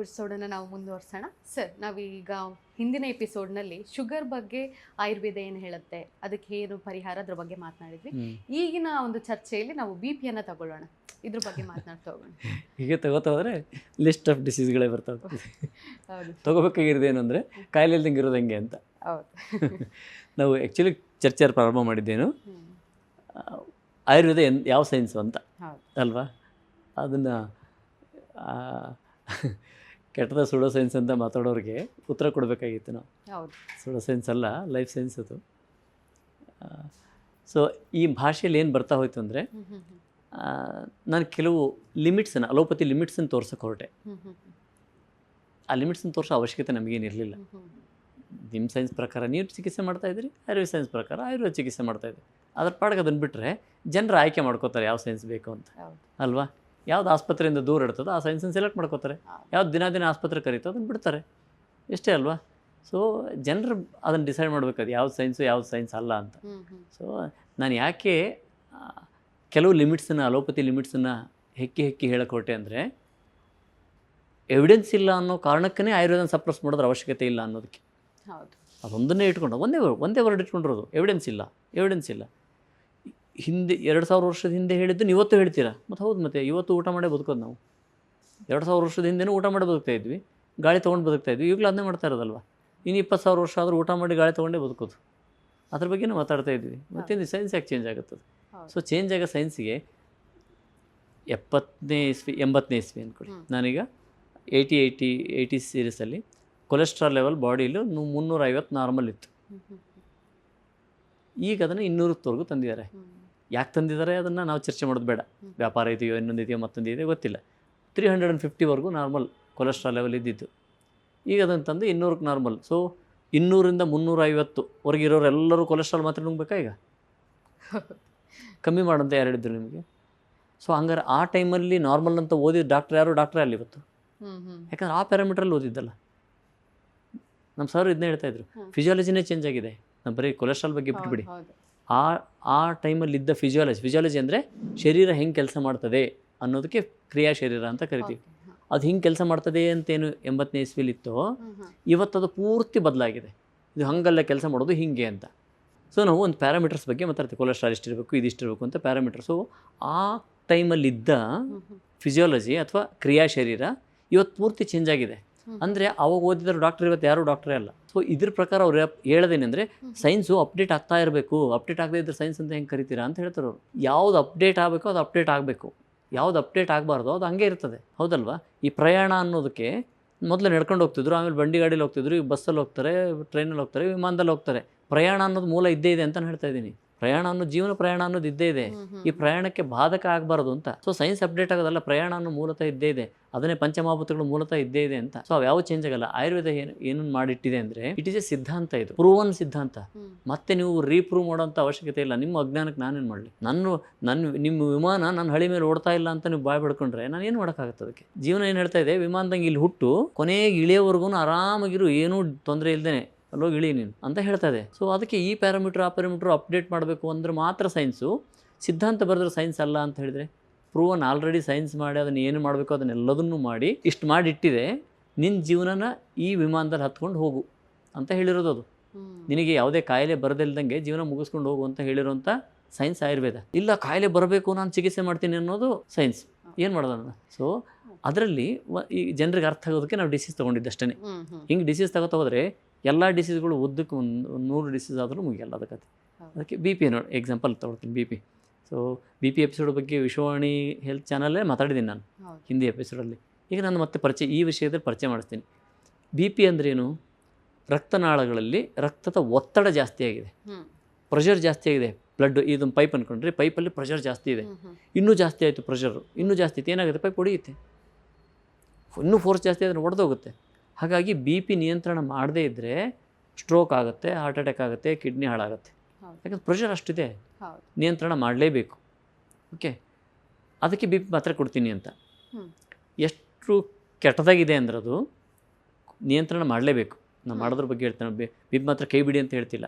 ಎಪಿಸೋಡನ್ನು ನಾವು ಮುಂದುವರ್ಸೋಣ. ಸರ್, ನಾವೀಗ ಹಿಂದಿನ ಎಪಿಸೋಡ್ನಲ್ಲಿ ಶುಗರ್ ಬಗ್ಗೆ ಆಯುರ್ವೇದ ಏನು ಹೇಳುತ್ತೆ, ಅದಕ್ಕೆ ಏನು ಪರಿಹಾರ, ಅದ್ರ ಬಗ್ಗೆ ಮಾತನಾಡಿದ್ವಿ. ಈಗಿನ ಒಂದು ಚರ್ಚೆಯಲ್ಲಿ ನಾವು BP-ಯನ್ನು ತಗೊಳ್ಳೋಣ, ಇದ್ರ ಬಗ್ಗೆ ಮಾತನಾಡ್ತಾ ಹೋಗೋಣ. ಹೀಗೆ ತಗೋತಾ ಹೋದರೆ ಲಿಸ್ಟ್ ಆಫ್ ಡಿಸೀಸ್ಗಳೇ ಬರ್ತಾವೆ. ಹೌದು, ತಗೋಬೇಕಾಗಿರೋದು ಏನು ಅಂದರೆ ಕಾಯಿಲೆ ಇಲ್ದಂಗೆ ಇರೋದು ಹೆಂಗೆ ಅಂತ. ಹೌದು. ನಾವು ಆ್ಯಕ್ಚುಲಿ ಚರ್ಚೆ ಪ್ರಾರಂಭ ಮಾಡಿದ್ದೇನು, ಆಯುರ್ವೇದ ಯಾವ ಸೈನ್ಸು ಅಂತ ಅಲ್ವಾ. ಅದನ್ನು ಕೆಟ್ಟದ ಸುಡೋ ಸೈನ್ಸ್ ಅಂತ ಮಾತಾಡೋರಿಗೆ ಉತ್ತರ ಕೊಡಬೇಕಾಗಿತ್ತು ನಾವು. ಸುಡೋ ಸೈನ್ಸ್ ಅಲ್ಲ, ಲೈಫ್ ಸೈನ್ಸ್ ಅದು. ಸೊ ಈ ಭಾಷೆಯಲ್ಲಿ ಏನು ಬರ್ತಾ ಹೋಯ್ತು ಅಂದರೆ, ನಾನು ಕೆಲವು ಲಿಮಿಟ್ಸನ್ನು, ಅಲೋಪತಿ ಲಿಮಿಟ್ಸನ್ನು ತೋರ್ಸೋಕೆ ಹೊರಟೆ. ಆ ಲಿಮಿಟ್ಸನ್ನು ತೋರಿಸೋ ಅವಶ್ಯಕತೆ ನಮಗೇನಿರಲಿಲ್ಲ. ನಿಮ್ಮ ಸೈನ್ಸ್ ಪ್ರಕಾರ ನೀವು ಚಿಕಿತ್ಸೆ ಮಾಡ್ತಾಯಿದ್ರಿ, ಆಯುರ್ವೇದ ಸೈನ್ಸ್ ಪ್ರಕಾರ ಆಯುರ್ವೇದ ಚಿಕಿತ್ಸೆ ಮಾಡ್ತಾಯಿದ್ರಿ. ಅದ್ರ ಪಾಡಿಗೆ ಅದನ್ನು ಬಿಟ್ಟರೆ ಜನರು ಆಯ್ಕೆ ಮಾಡ್ಕೋತಾರೆ ಯಾವ ಸೈನ್ಸ್ ಬೇಕು ಅಂತ ಅಲ್ವಾ. ಯಾವ್ದು ಆಸ್ಪತ್ರೆಯಿಂದ ದೂರ ಇಡ್ತದೋ ಆ ಸೈನ್ಸನ್ನು ಸೆಲೆಕ್ಟ್ ಮಾಡ್ಕೋತಾರೆ, ಯಾವ್ದು ದಿನ ಆಸ್ಪತ್ರೆ ಕರೀತೋ ಅದನ್ನು ಬಿಡ್ತಾರೆ, ಇಷ್ಟೇ ಅಲ್ವಾ. ಸೊ ಜನರು ಅದನ್ನು ಡಿಸೈಡ್ ಮಾಡಬೇಕು ಯಾವ್ದು ಸೈನ್ಸು ಯಾವ್ದು ಸೈನ್ಸ್ ಅಲ್ಲ ಅಂತ. ಸೊ ನಾನು ಯಾಕೆ ಕೆಲವು ಲಿಮಿಟ್ಸನ್ನು, ಅಲೋಪತಿ ಲಿಮಿಟ್ಸನ್ನು ಹೆಕ್ಕಿ ಹೇಳಕ್ಕೆ ಹೊರಟೆ ಅಂದರೆ, ಎವಿಡೆನ್ಸ್ ಇಲ್ಲ ಅನ್ನೋ ಕಾರಣಕ್ಕೇ ಆಯುರ್ವೇದನ ಸಪ್ರೆಸ್ ಮಾಡೋದ್ರ ಅವಶ್ಯಕತೆ ಇಲ್ಲ ಅನ್ನೋದಕ್ಕೆ. ಅದೊಂದನ್ನೇ ಇಟ್ಕೊಂಡು ಒಂದೇ ವರ್ಡ್ ಇಟ್ಕೊಂಡಿರೋದು, ಎವಿಡೆನ್ಸ್ ಇಲ್ಲ. ಹಿಂದೆ 2000 ವರ್ಷದ ಹಿಂದೆ ಹೇಳಿದ್ದು ನೀವು ಇವತ್ತು ಹೇಳ್ತೀರಾ, ಮತ್ತು ಹೌದು, ಮತ್ತು ಇವತ್ತು ಊಟ ಮಾಡೇ ಬದುಕೋದು ನಾವು. 2000 ವರ್ಷದ ಹಿಂದೆನೂ ಊಟ ಮಾಡಿ ಬದುಕ್ತಾ ಇದ್ವಿ, ಗಾಳಿ ತೊಗೊಂಡು ಬದುಕ್ತಾ ಇದ್ವಿ, ಈಗಲೂ ಅದನ್ನೇ ಮಾಡ್ತಾ ಇರೋದಲ್ವ. ಇನ್ನು 20,000 ವರ್ಷ ಆದರೂ ಊಟ ಮಾಡಿ ಗಾಳಿ ತೊಗೊಂಡೇ ಬದುಕೋದು, ಅದ್ರ ಬಗ್ಗೆ ನಾವು ಮಾತಾಡ್ತಾ ಇದ್ವಿ. ಮತ್ತೇನು ಸೈನ್ಸ್ ಯಾಕೆ ಚೇಂಜ್ ಆಗುತ್ತದೆ? ಸೊ ಚೇಂಜ್ ಆಗೋ ಸೈನ್ಸಿಗೆ 70ನೇ ಇಸ್ವಿ ಅಂದ್ಕೊಳ್ಳಿ. ನಾನೀಗ 80 ಸೀರೀಸಲ್ಲಿ ಕೊಲೆಸ್ಟ್ರಾಲ್ ಲೆವೆಲ್ ಬಾಡಿಲೂ 350 ನಾರ್ಮಲ್ ಇತ್ತು. ಈಗ ಅದನ್ನು 200ವರೆಗೂ ತಂದಿದ್ದಾರೆ. ಯಾಕೆ ತಂದಿದ್ದಾರೆ ಅದನ್ನು ನಾವು ಚರ್ಚೆ ಮಾಡೋದು ಬೇಡ. ವ್ಯಾಪಾರ ಇದೆಯೋ, ಇನ್ನೊಂದು ಇದೆಯೋ, ಮತ್ತೊಂದು ಇದೆಯೋ ಗೊತ್ತಿಲ್ಲ. 350ವರೆಗೂ ನಾರ್ಮಲ್ ಕೊಲೆಸ್ಟ್ರಾಲ್ ಲೆವೆಲ್ ಇದ್ದಿದ್ದು. ಈಗ ಅದನ್ನು ತಂದು 200ಕ್ಕೆ ನಾರ್ಮಲ್. ಸೊ 200ರಿಂದ 350ವರೆಗೆ ಇರೋರೆಲ್ಲರೂ ಕೊಲೆಸ್ಟ್ರಾಲ್ ಮಾತ್ರ ನುಂಗ್ಬೇಕಾ? ಈಗ ಕಮ್ಮಿ ಮಾಡಂತ ಯಾರು ಹೇಳಿದ್ರು ನಿಮಗೆ? ಸೊ ಹಂಗಾರೆ ಆ ಟೈಮಲ್ಲಿ ನಾರ್ಮಲ್ ಅಂತ ಓದಿದ ಡಾಕ್ಟ್ರೇ ಅಲ್ಲಿ ಇವತ್ತು. ಯಾಕಂದ್ರೆ ಆ ಪ್ಯಾರಾಮೀಟ್ರಲ್ಲಿ ಓದಿದ್ದಲ್ಲ. ನಮ್ಮ ಸರ್ ಇದನ್ನೇ ಹೇಳ್ತಾಯಿದ್ರು, ಫಿಸಿಯಾಲಜಿನೇ ಚೇಂಜ್ ಆಗಿದೆ. ನಾವು ಬರೀ ಕೊಲೆಸ್ಟ್ರಾಲ್ ಬಗ್ಗೆ ಬಿಟ್ಬಿಡಿ. ಆ ಟೈಮಲ್ಲಿ ಇದ್ದ ಫಿಸಿಯಾಲಜಿ ಅಂದರೆ ಶರೀರ ಹೆಂಗೆ ಕೆಲಸ ಮಾಡ್ತದೆ ಅನ್ನೋದಕ್ಕೆ ಕ್ರಿಯಾ ಶರೀರ ಅಂತ ಕರಿತೀವಿ. ಅದು ಹಿಂಗೆ ಕೆಲಸ ಮಾಡ್ತದೆ ಅಂತೇನು 80ನೇ ಇಸ್ವಿಲಿತ್ತೋ, ಇವತ್ತದು ಪೂರ್ತಿ ಬದಲಾಗಿದೆ. ಇದು ಹಂಗಲ್ಲ ಕೆಲಸ ಮಾಡೋದು, ಹಿಂಗೆ ಅಂತ. ಸೊ ನಾವು ಒಂದು ಪ್ಯಾರಾಮೀಟರ್ಸ್ ಬಗ್ಗೆ ಮಾತಾಡ್ತೀವಿ, ಕೊಲೆಸ್ಟ್ರಾಲ್ ಇಷ್ಟಿರಬೇಕು, ಇದಿಷ್ಟಿರಬೇಕು ಅಂತ ಪ್ಯಾರಾಮೀಟರ್. ಸೊ ಆ ಟೈಮಲ್ಲಿದ್ದ ಫಿಸಿಯಾಲಜಿ ಅಥವಾ ಕ್ರಿಯಾ ಶರೀರ ಇವತ್ತು ಪೂರ್ತಿ ಚೇಂಜ್ ಆಗಿದೆ. ಅಂದರೆ ಅವಾಗ ಓದಿದ್ರು ಡಾಕ್ಟರ್, ಇವತ್ತು ಯಾರೂ ಡಾಕ್ಟ್ರೇ ಅಲ್ಲ. ಸೊ ಇದ್ರ ಪ್ರಕಾರ ಅವ್ರು ಹೇಳೋದೇನೆಂದರೆ, ಸೈನ್ಸು ಅಪ್ಡೇಟ್ ಆಗ್ತಾ ಇರಬೇಕು, ಅಪ್ಡೇಟ್ ಆಗದೇ ಇದ್ರೆ ಸೈನ್ಸ್ ಅಂತ ಹೆಂಗೆ ಕರಿತೀರಾ ಅಂತ ಹೇಳ್ತಾರೆ ಅವರು. ಯಾವ್ದು ಅಪ್ಡೇಟ್ ಆಗಬೇಕೋ ಅದು ಅಪ್ಡೇಟ್ ಆಗಬೇಕು, ಯಾವ್ದು ಅಪ್ಡೇಟ್ ಆಗಬಾರ್ದು ಅದು ಹಂಗೆ ಇರ್ತದೆ, ಹೌದಲ್ವಾ. ಈ ಪ್ರಯಾಣ ಅನ್ನೋದಕ್ಕೆ ಮೊದಲು ನಡ್ಕೊಂಡು ಹೋಗ್ತಿದ್ರು, ಆಮೇಲೆ ಬಂಡಿ ಗಾಡೀಲಿ ಹೋಗ್ತಿದ್ರು, ಈಗ ಬಸ್ಸಲ್ಲಿ ಹೋಗ್ತಾರೆ, ಟ್ರೈನಲ್ಲಿ ಹೋಗ್ತಾರೆ, ವಿಮಾನದಲ್ಲಿ ಹೋಗ್ತಾರೆ. ಪ್ರಯಾಣ ಅನ್ನೋದು ಮೂಲ ಇದ್ದೇ ಇದೆ ಅಂತ ಹೇಳ್ತಾ ಇದ್ದೀನಿ. ಪ್ರಯಾಣ ಅನ್ನೋದು ಜೀವನ ಪ್ರಯಾಣ ಅನ್ನೋದು ಇದ್ದೇ ಇದೆ. ಈ ಪ್ರಯಾಣಕ್ಕೆ ಬಾಧಕ ಆಗಬಾರ್ದು ಅಂತ. ಸೊ ಸೈನ್ಸ್ ಅಪ್ಡೇಟ್ ಆಗೋದಲ್ಲ, ಪ್ರಯಾಣ ಅನ್ನೋ ಮೂಲತಃ ಇದ್ದೇ ಇದೆ. ಅದನ್ನೇ ಪಂಚಮಹಾಭೂತಗಳು ಮೂಲತಃ ಇದ್ದೇ ಇದೆ ಅಂತ. ಸೊ ಯಾವ ಚೇಂಜ್ ಆಗಲ್ಲ. ಆಯುರ್ವೇದ ಏನನ್ನು ಮಾಡಿಟ್ಟಿದೆ ಅಂದರೆ, ಇಟ್ ಈಸ್ ಎ ಸಿದ್ಧಾಂತ, ಇದು ಪ್ರೂವನ್ ಸಿದ್ಧಾಂತ. ಮತ್ತೆ ನೀವು ರೀಪ್ರೂವ್ ಮಾಡೋಂಥ ಅವಶ್ಯಕತೆ ಇಲ್ಲ. ನಿಮ್ಮ ಅಜ್ಞಾನಕ್ಕೆ ನಾನೇನು ಮಾಡಲಿ? ನಿಮ್ಮ ವಿಮಾನ ನನ್ನ ಹಳಿ ಮೇಲೆ ಓಡ್ತಾ ಇಲ್ಲ ಅಂತ ನೀವು ಬಾಯ್ ಬಿಡ್ಕೊಂಡ್ರೆ ನಾನು ಏನು ಮಾಡೋಕ್ಕಾಗತ್ತೆ? ಅದಕ್ಕೆ ಜೀವನ ಏನು ಹೇಳ್ತಾ ಇದೆ, ವಿಮಾನದಂಗೆ ಇಲ್ಲಿ ಹುಟ್ಟು ಕೊನೆಗೆ ಇಳಿಯೋವರೆಗೂ ಆರಾಮಾಗಿರು, ಏನೂ ತೊಂದರೆ ಇಲ್ಲದೇನೆ ಅಲ್ಲೋಗಿ ಇಳಿ ನೀನು ಅಂತ ಹೇಳ್ತಾ ಇದೆ. ಸೊ ಅದಕ್ಕೆ ಈ ಪ್ಯಾರಾಮೀಟ್ರ್ ಆ ಪ್ಯಾರಾಮೀಟ್ರ್ ಅಪ್ಡೇಟ್ ಮಾಡಬೇಕು ಅಂದ್ರೆ ಮಾತ್ರ ಸೈನ್ಸು. ಸಿದ್ಧಾಂತ ಬರೆದ್ರೆ ಸೈನ್ಸ್ ಅಲ್ಲ ಅಂತ ಹೇಳಿದರೆ, ಪ್ರೂವನ್ ಆಲ್ರೆಡಿ ಸೈನ್ಸ್ ಮಾಡಿ ಅದನ್ನು ಏನು ಮಾಡಬೇಕು ಅದನ್ನೆಲ್ಲದನ್ನು ಮಾಡಿ ಇಷ್ಟು ಮಾಡಿಟ್ಟಿದೆ, ನಿನ್ನ ಜೀವನನ ಈ ವಿಮಾನದಲ್ಲಿ ಹತ್ಕೊಂಡು ಹೋಗು ಅಂತ ಹೇಳಿರೋದು ಅದು. ನಿನಗೆ ಯಾವುದೇ ಕಾಯಿಲೆ ಬರದಿಲ್ದಂಗೆ ಜೀವನ ಮುಗಿಸ್ಕೊಂಡು ಹೋಗು ಅಂತ ಹೇಳಿರೋಂಥ ಸೈನ್ಸ್ ಆಯುರ್ವೇದ. ಇಲ್ಲ ಕಾಯಿಲೆ ಬರಬೇಕು, ನಾನು ಚಿಕಿತ್ಸೆ ಮಾಡ್ತೀನಿ ಅನ್ನೋದು ಸೈನ್ಸ್. ಏನು ಮಾಡೋದು ನಾನು? ಸೊ ಅದರಲ್ಲಿ ಈ ಜನರಿಗೆ ಅರ್ಥ ಆಗೋದಕ್ಕೆ ನಾವು ಡಿಸೀಸ್ ತೊಗೊಂಡಿದ್ದಷ್ಟೇ. ಹಿಂಗೆ ಡಿಸೀಸ್ ತಗೋತಾ ಹೋದರೆ ಎಲ್ಲ ಡಿಸೀಸ್ಗಳು ಉದ್ದಕ್ಕೆ ಒಂದು 100 ಡಿಸೀಸ್ ಆದರೂ ಮುಗಿಯಲ್ಲ ಅದಕ್ಕೆ. ಅದಕ್ಕೆ BP ನೋಡಿ ಎಕ್ಸಾಂಪಲ್ ತೊಗೊಳ್ತೀನಿ. BP. ಸೊ BP ಎಪಿಸೋಡ್ ಬಗ್ಗೆ ವಿಶ್ವವಾಣಿ ಹೆಲ್ತ್ ಚಾನಲ್ಲೇ ಮಾತಾಡಿದ್ದೀನಿ ನಾನು ಹಿಂದಿ ಎಪಿಸೋಡಲ್ಲಿ. ಈಗ ನಾನು ಮತ್ತೆ ಈ ವಿಷಯದಲ್ಲಿ ಪರಿಚಯ ಮಾಡಿಸ್ತೀನಿ. BP ಅಂದ್ರೇನು? ರಕ್ತನಾಳಗಳಲ್ಲಿ ರಕ್ತದ ಒತ್ತಡ ಜಾಸ್ತಿ ಆಗಿದೆ, ಪ್ರೆಷರ್ ಜಾಸ್ತಿ ಆಗಿದೆ. ಬ್ಲಡ್ ಇದೊಂದು ಪೈಪ್ ಅಂದ್ಕೊಂಡ್ರೆ, ಪೈಪಲ್ಲಿ ಪ್ರೆಷರ್ ಜಾಸ್ತಿ ಇದೆ, ಇನ್ನೂ ಜಾಸ್ತಿ ಆಯಿತು ಪ್ರೆಷರು, ಇನ್ನೂ ಜಾಸ್ತಿ ಇತ್ತು, ಏನಾಗುತ್ತೆ? ಪೈಪ್ ಹೊಡೆಯುತ್ತೆ, ಇನ್ನೂ ಫೋರ್ಸ್ ಜಾಸ್ತಿ ಆದರೆ ಒಡೆದೋಗುತ್ತೆ. ಹಾಗಾಗಿ BP ನಿಯಂತ್ರಣ ಮಾಡದೇ ಇದ್ದರೆ ಸ್ಟ್ರೋಕ್ ಆಗುತ್ತೆ, ಹಾರ್ಟ್ ಅಟ್ಯಾಕ್ ಆಗುತ್ತೆ, ಕಿಡ್ನಿ ಹಾಳಾಗುತ್ತೆ. ಯಾಕಂದ್ರೆ ಪ್ರೆಷರ್ ಅಷ್ಟಿದೆ, ನಿಯಂತ್ರಣ ಮಾಡಲೇಬೇಕು. ಓಕೆ, ಅದಕ್ಕೆ BP ಮಾತ್ರ ಕೊಡ್ತೀನಿ ಅಂತ. ಎಷ್ಟು ಕೆಟ್ಟದಾಗಿದೆ ಅಂದ್ರೆ ಅದು ನಿಯಂತ್ರಣ ಮಾಡಲೇಬೇಕು. ನಾನು ಮಾಡೋದ್ರ ಬಗ್ಗೆ ಹೇಳ್ತೇನೆ, BP ಮಾತ್ರ ಕೈ ಬಿಡಿ ಅಂತ ಹೇಳ್ತಿಲ್ಲ.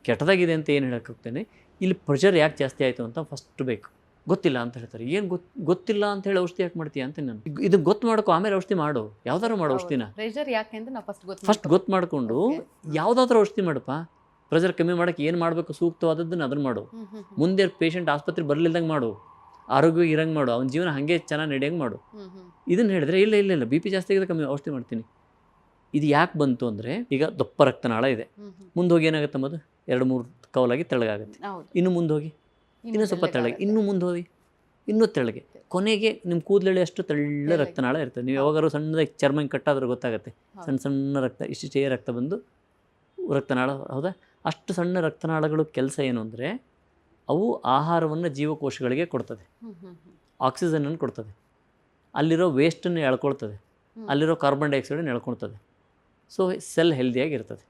ಕೆಟ್ಟದಾಗಿದೆ ಅಂತ ಏನು ಹೇಳಕ್ಕೆ ಹೋಗ್ತೇನೆ, ಇಲ್ಲಿ ಪ್ರೆಷರ್ ಯಾಕೆ ಜಾಸ್ತಿ ಆಯಿತು ಅಂತ ಫಸ್ಟ್ ಬೇಕು. ಗೊತ್ತಿಲ್ಲ ಅಂತ ಹೇಳ್ತಾರೆ. ಏನು ಗೊತ್ತಿಲ್ಲ ಅಂತ ಹೇಳಿ ಔಷಧಿ ಯಾಕೆ ಮಾಡ್ತೀಯ ಅಂತ ನಾನು, ಇದು ಗೊತ್ತು ಮಾಡ್ಕೊ, ಆಮೇಲೆ ಔಷಧಿ ಮಾಡು, ಯಾವ್ದಾರು ಮಾಡು ಔಷಧಿನ. ಪ್ರೆಷರ್ ಯಾಕೆ ಅಂತ ನಾವು ಫಸ್ಟ್ ಗೊತ್ತು ಮಾಡಿಕೊಂಡು ಯಾವುದಾದ್ರೂ ಔಷಧಿ ಮಾಡಪ್ಪ. ಪ್ರೆಷರ್ ಕಮ್ಮಿ ಮಾಡೋಕ್ಕೆ ಏನು ಮಾಡಬೇಕು ಸೂಕ್ತವಾದದ್ದನ್ನು ಅದನ್ನು ಮಾಡು. ಮುಂದೆ ಪೇಷಂಟ್ ಆಸ್ಪತ್ರೆ ಬರಲಿಲ್ದಂಗೆ ಮಾಡು, ಆರೋಗ್ಯವಾಗಿ ಇರಂಗೆ ಮಾಡು, ಅವ್ನ ಜೀವನ ಹಾಗೆ ಚೆನ್ನಾಗಿ ನಡೆಯಂಗೆ ಮಾಡು. ಇದನ್ನು ಹೇಳಿದ್ರೆ ಇಲ್ಲ ಇಲ್ಲ ಇಲ್ಲ, ಬಿ ಪಿ ಜಾಸ್ತಿ ಆಗಿದೆ, ಕಮ್ಮಿ ಔಷಧಿ ಮಾಡ್ತೀನಿ. ಇದು ಯಾಕೆ ಬಂತು ಅಂದರೆ, ಈಗ ದಪ್ಪ ರಕ್ತನಾಳ ಇದೆ, ಮುಂದೆ ಹೋಗಿ ಏನಾಗುತ್ತೆ ಅದು 2-3 ಕವಲಾಗಿ ತೆಳಗಾಗುತ್ತೆ. ಇನ್ನು ಮುಂದೆ ಹೋಗಿ ಇನ್ನೂ ಸ್ವಲ್ಪ ತೆಳಗೆ, ಇನ್ನೂ ಮುಂದೆ ಹೋಗಿ ಇನ್ನೂ ತೆಳಗೆ, ಕೊನೆಗೆ ನಿಮ್ಮ ಕೂದಲೆಳೆ ಅಷ್ಟು ತೆಳ್ಳ ರಕ್ತನಾಳ ಇರ್ತದೆ. ನೀವು ಯಾವಾಗಾದ್ರು ಸಣ್ಣದಾಗಿ ಚರ್ಮ ಕಟ್ಟಾದ್ರೆ ಗೊತ್ತಾಗುತ್ತೆ, ಸಣ್ಣ ಸಣ್ಣ ರಕ್ತ, ಇಷ್ಟೇ ರಕ್ತ ಬಂದು ರಕ್ತನಾಳ. ಹೌದಾ? ಅಷ್ಟು ಸಣ್ಣ ರಕ್ತನಾಳಗಳು ಕೆಲಸ ಏನು ಅಂದರೆ, ಅವು ಆಹಾರವನ್ನು ಜೀವಕೋಶಗಳಿಗೆ ಕೊಡ್ತದೆ, ಆಕ್ಸಿಜನನ್ನು ಕೊಡ್ತದೆ, ಅಲ್ಲಿರೋ ವೇಸ್ಟನ್ನು ಎಳ್ಕೊಳ್ತದೆ, ಅಲ್ಲಿರೋ ಕಾರ್ಬನ್ ಡೈಆಕ್ಸೈಡನ್ನು ಎಳ್ಕೊಳ್ತದೆ. ಸೊ ಸೆಲ್ ಹೆಲ್ದಿಯಾಗಿರ್ತದೆ.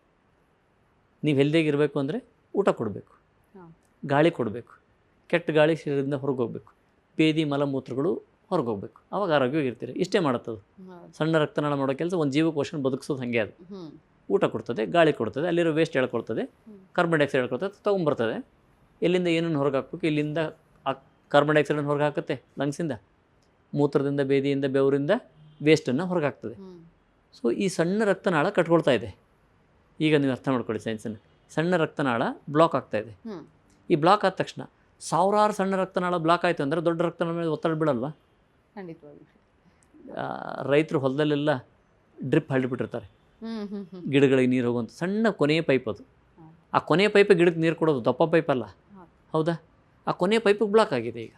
ನೀವು ಹೆಲ್ದಿಯಾಗಿರಬೇಕು ಅಂದರೆ ಊಟ ಕೊಡಬೇಕು, ಗಾಳಿ ಕೊಡಬೇಕು, ಕೆಟ್ಟ ಗಾಳಿ ಶರೀರದಿಂದ ಹೊರಗೆ ಹೋಗಬೇಕು, ಬೇದಿ ಮಲಮೂತ್ರಗಳು ಹೊರಗೆ ಹೋಗ್ಬೇಕು, ಅವಾಗ ಆರೋಗ್ಯವಾಗಿರ್ತೀರಿ. ಇಷ್ಟೇ ಮಾಡುತ್ತದು ಸಣ್ಣ ರಕ್ತನಾಳ ಮಾಡೋ ಕೆಲಸ. ಒಂದು ಜೀವಕೋಶನ ಬದುಕಿಸೋದು ಹಾಗೆ. ಅದು ಊಟ ಕೊಡ್ತದೆ, ಗಾಳಿ ಕೊಡ್ತದೆ, ಅಲ್ಲಿರೋ ವೇಸ್ಟ್ ಎಳ್ಕೊಳ್ತದೆ, ಕಾರ್ಬನ್ ಡೈಆಕ್ಸೈಡ್ ಎಳ್ಕೊಳ್ತದೆ, ತೊಗೊಂಬರ್ತದೆ. ಎಲ್ಲಿಂದ ಏನನ್ನು ಹೊರಗೆ ಹಾಕಬೇಕು, ಇಲ್ಲಿಂದ ಕಾರ್ಬನ್ ಡೈಆಕ್ಸೈಡನ್ನು ಹೊರಗೆ ಹಾಕುತ್ತೆ ಲಂಗ್ಸಿಂದ, ಮೂತ್ರದಿಂದ, ಬೇದಿಯಿಂದ, ಬೆವರಿಂದ ವೇಸ್ಟನ್ನು ಹೊರಗೆ ಹಾಕ್ತದೆ. ಸೊ ಈ ಸಣ್ಣ ರಕ್ತನಾಳ ಕಟ್ಕೊಳ್ತಾ ಇದೆ. ಈಗ ನೀವು ಅರ್ಥ ಮಾಡ್ಕೊಳ್ಳಿ ಸೈನ್ಸನ್ನು. ಸಣ್ಣ ರಕ್ತನಾಳ ಬ್ಲಾಕ್ ಆಗ್ತಾ ಇದೆ. ಈ ಬ್ಲಾಕ್ ಆದ ತಕ್ಷಣ ಸಾವಿರಾರು ಸಣ್ಣ ರಕ್ತನಾಳ ಬ್ಲಾಕ್ ಆಯಿತು ಅಂದರೆ ದೊಡ್ಡ ರಕ್ತನಾಳ ಮೇಲೆ ಒತ್ತಡ ಬೀಳಲ್ವಾ? ರೈತರು ಹೊಲದಲ್ಲೆಲ್ಲ ಡ್ರಿಪ್ ಹಳ್ಳಿಬಿಟ್ಟಿರ್ತಾರೆ, ಗಿಡಗಳಿಗೆ ನೀರು ಹೋಗುವಂಥ ಸಣ್ಣ ಕೊನೆಯ ಪೈಪ್. ಅದು ಆ ಕೊನೆಯ ಪೈಪ್ ಗಿಡಕ್ಕೆ ನೀರು ಕೊಡೋದು, ದಪ್ಪ ಪೈಪ್ ಅಲ್ಲ. ಹೌದಾ? ಆ ಕೊನೆಯ ಪೈಪಿಗೆ ಬ್ಲಾಕ್ ಆಗಿದೆ. ಈಗ